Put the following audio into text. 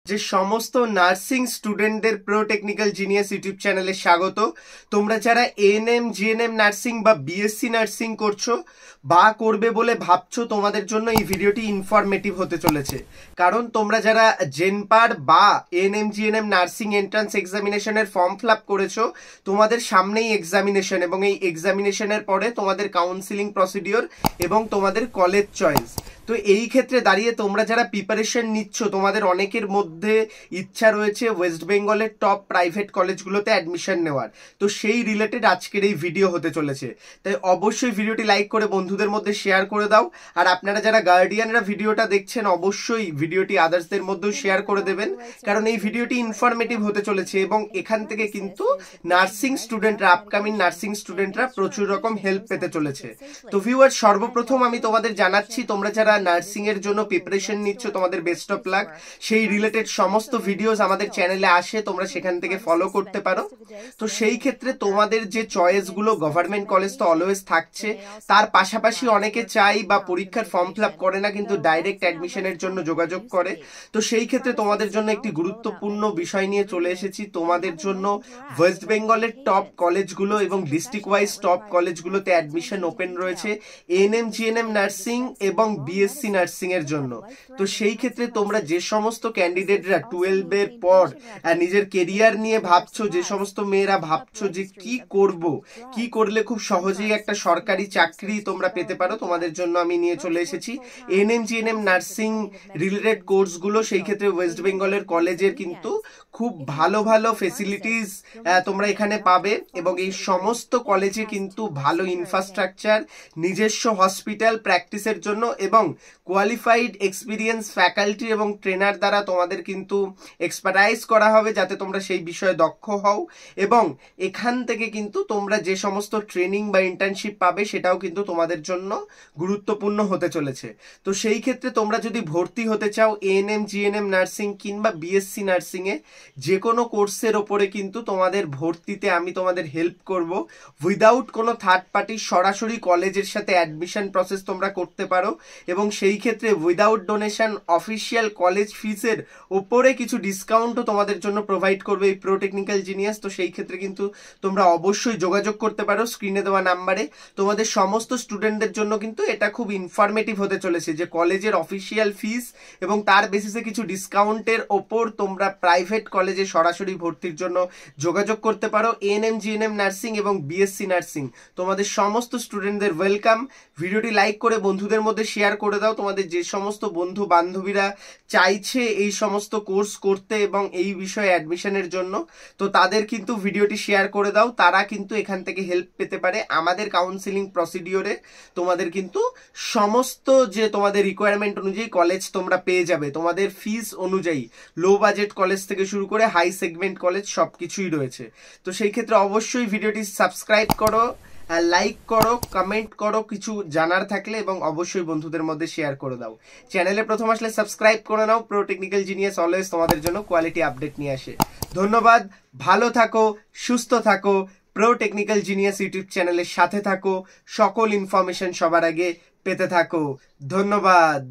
যে সমস্ত নার্সিং স্টুডেন্টদের প্রো টেকনিক্যাল জিনিয়াস ইউটিউব চ্যানেলে স্বাগত। তোমরা যারা এএনএম জিএনএম নার্সিং বা বিএসসি নার্সিং করছো বা করবে বলে ভাবছো, তোমাদের জন্য এই ভিডিওটি ইনফরমেটিভ হতে চলেছে। কারণ তোমরা যারা জেনপার বা এএনএম জিএনএম নার্সিং এন্ট্রান্স এক্সামিনেশনের ফর্ম ফিল আপ করেছো, তোমাদের সামনেই এক্সামিনেশন এবং এই এক্সামিনেশনের পরে তোমাদের কাউন্সিলিং প্রসিডিওর এবং তোমাদের কলেজ চয়েস। তো এই ক্ষেত্রে দাঁড়িয়ে তোমরা যারা প্রিপারেশন নিচ্ছ, তোমাদের অনেকের মধ্যে ইচ্ছা রয়েছে ওয়েস্ট বেঙ্গলের টপ প্রাইভেট কলেজগুলোতে অ্যাডমিশন নেওয়ার। তো সেই রিলেটেড আজকের এই ভিডিও হতে চলেছে। তাই অবশ্যই ভিডিওটি লাইক করে বন্ধুদের মধ্যে শেয়ার করে দাও। আর আপনারা যারা গার্ডিয়ানরা ভিডিওটা দেখছেন, অবশ্যই ভিডিওটি আদার্সদের মধ্যেও শেয়ার করে দেবেন, কারণ এই ভিডিওটি ইনফরমেটিভ হতে চলেছে এবং এখান থেকে কিন্তু নার্সিং স্টুডেন্টরা, আপকামিং নার্সিং স্টুডেন্টরা প্রচুর রকম হেল্প পেতে চলেছে। তো ভিউয়ার, সর্বপ্রথম আমি তোমাদের জানাচ্ছি, তোমরা যারা নার্সিং এর জন্য প্রিপারেশন নিচ্ছ, তোমাদের বেস্ট অফ লাক। সেই রিলেটেড সমস্ত ভিডিওস আমাদের চ্যানেলে আসে, তোমরা সেখান থেকে ফলো করতে পারো। তো সেই ক্ষেত্রে তোমাদের যে চয়েস গুলো, গভর্নমেন্ট কলেজ তো অলওয়েজ থাকছে, তার পাশাপাশি অনেকে চাই বা পরীক্ষার ফর্ম ফিল আপ করে না, কিন্তু ডাইরেক্ট অ্যাডমিশনের জন্য যোগাযোগ করে। তো সেই ক্ষেত্রে তোমাদের জন্য একটি গুরুত্বপূর্ণ বিষয় নিয়ে চলে এসেছি। তোমাদের জন্য ওয়েস্ট বেঙ্গলের টপ কলেজগুলো এবং ডিস্ট্রিক্ট ওয়াইজ টপ কলেজগুলোতে অ্যাডমিশন ওপেন রয়েছে এএনএম জিএনএম নার্সিং এবং বিএসসি নার্সিং এর জন্য। তো সেই ক্ষেত্রে তোমরা যে সমস্ত ক্যান্ডিডেটরা 12 এর পর নিজের কেরিয়ার নিয়ে ভাবছো, যে সমস্ত মেয়েরা ভাবছো যে কি করব, কি করলে খুব সহজেই একটা সরকারি চাকরি তোমরা পেতে পারো, তোমাদের জন্য আমি নিয়ে চলে এসেছি এএনএম জিএনএম নার্সিং রিলেটেড কোর্সগুলো। সেই ক্ষেত্রে ওয়েস্ট বেঙ্গলের কলেজের কিন্তু খুব ভালো ভালো ফেসিলিটিস তোমরা এখানে পাবে এবং এই সমস্ত কলেজে কিন্তু ভালো ইনফ্রাস্ট্রাকচার, নিজস্ব হসপিটাল প্র্যাকটিসের জন্য এবং কোয়ালিফাইড এক্সপিরিয়েন্স ফ্যাকাল্টি এবং ট্রেনার দ্বারা তোমাদের কিন্তু এক্সপার্টাইজ করা হবে, যাতে তোমরা সেই বিষয়ে দক্ষ হও। এবং এখান থেকে কিন্তু তোমরা যে সমস্ত ট্রেনিং বা ইন্টার্নশিপ পাবে, সেটাও কিন্তু তোমাদের জন্য গুরুত্বপূর্ণ হতে চলেছে। তো সেই ক্ষেত্রে তোমরা যদি ভর্তি হতে চাও এএনএম জিএনএম নার্সিং কিংবা বিএসসি নার্সিং এ যে কোনো কোর্সের ওপরে, কিন্তু তোমাদের ভর্তিতে আমি তোমাদের হেল্প করব। উইদাউট কোনো থার্ড পার্টি সরাসরি কলেজের সাথে অ্যাডমিশন প্রসেস তোমরা করতে পারো এবং সেই ক্ষেত্রে উইদাউট ডোনেশন অফিসিয়াল কলেজ ফিসের উপরে কিছু ডিসকাউন্টও তোমাদের জন্য প্রোভাইড করবে এই প্রো টেকনিক্যাল জিনিয়াস। তো সেই ক্ষেত্রে কিন্তু তোমরা অবশ্যই যোগাযোগ করতে পারো স্ক্রিনে দেওয়া নাম্বারে। তোমাদের সমস্ত স্টুডেন্টদের জন্য কিন্তু এটা খুব ইনফরমেটিভ হতে চলেছে যে কলেজের অফিসিয়াল ফিস এবং তার বেসিসে কিছু ডিসকাউন্টের ওপর তোমরা প্রাইভেট কলেজে সরাসরি ভর্তির জন্য যোগাযোগ করতে পারো। এএনএম জিএনএম নার্সিং এবং বিএসসি নার্সিং তোমাদের সমস্ত স্টুডেন্টদের ওয়েলকাম। ভিডিওটি লাইক করে বন্ধুদের মধ্যে শেয়ার করে দাও। তোমাদের যে সমস্ত বন্ধু বান্ধবীরা চাইছে এই সমস্ত কোর্স করতে এবং এই বিষয়ে অ্যাডমিশনের জন্য, তো তাদের কিন্তু ভিডিওটি শেয়ার করে দাও। তারা কিন্তু এখান থেকে হেল্প পেতে পারে। আমাদের কাউন্সিলিং প্রসিডিওরে তোমাদের কিন্তু সমস্ত যে তোমাদের রিকোয়ারমেন্ট অনুযায়ী কলেজ তোমরা পেয়ে যাবে, তোমাদের ফিস অনুযায়ী লো বাজেট কলেজ থেকে শুরু করে হাই সেগমেন্ট কলেজ সবকিছুই রয়েছে। তো সেই ক্ষেত্রে অবশ্যই ভিডিওটি সাবস্ক্রাইব করো, লাইক করো, কমেন্ট করো কিছু জানার থাকলে, এবং অবশ্যই বন্ধুদের মধ্যে শেয়ার করে দাও। চ্যানেলে প্রথম আসলে সাবস্ক্রাইব করে নাও। প্রো টেকনিক্যাল জিনিয়াস অলওয়েজ তোমাদের জন্য কোয়ালিটি আপডেট নিয়ে আসে। ধন্যবাদ, ভালো থাকো, সুস্থ থাকো, প্রো টেকনিক্যাল জিনিয়াস ইউটিউব চ্যানেলের সাথে থাকো, সকল ইনফরমেশন সবার আগে পেতে থাকো। ধন্যবাদ।